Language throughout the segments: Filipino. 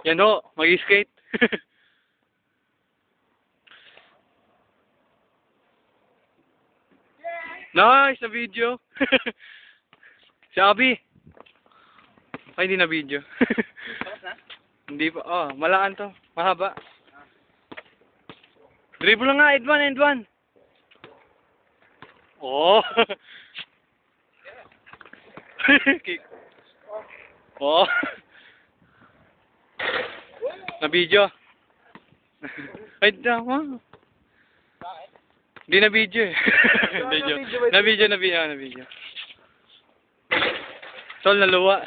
Yan ho, mag-skate. Nice na video. Si Abby. Ay, hindi na video. Hindi pa. Oh, malaan to. Mahaba. Dribble lang nga, Edwan. Oh. Kick. Oh. Na video. Ay, tama. Hindi na video eh. Na video. Sol, naluwa.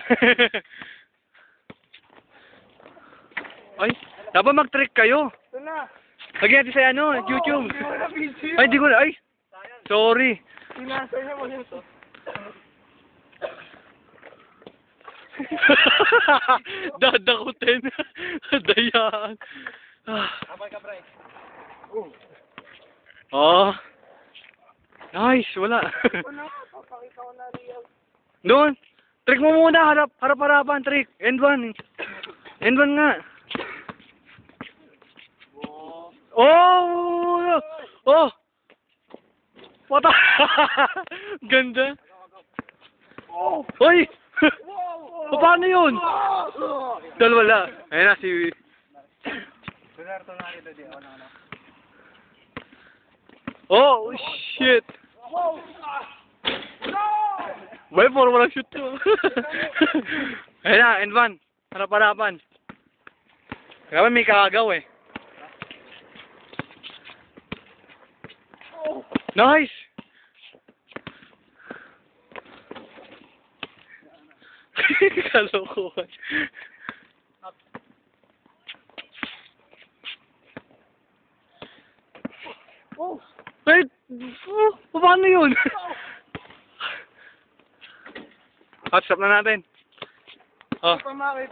Ay, dapat mag-trick kayo. Ito na. Lagyan natin sa ano, YouTube. Ay, di ko na. Ay, sorry. Sinasa niya mo yun to. Dadakutin. Dayaan. Abay ka, Bray. Oh. Nice, wala. Ano? Papakita ko na real. Doon. Trick mo muna, harap-harapan, trick. End one nga. Oh! Oh! Pata! Ganda. Hoy! Paano yun? Wala. Ayun na si... Oh, shit! Well, puro walang shoot to. Ayun na, end one. Harap-harapan. Kaya may kakagaw eh. Nice! Kalokohan. Oh! Wait! Paano yun? Hot stop na natin. Oh. Pamakita.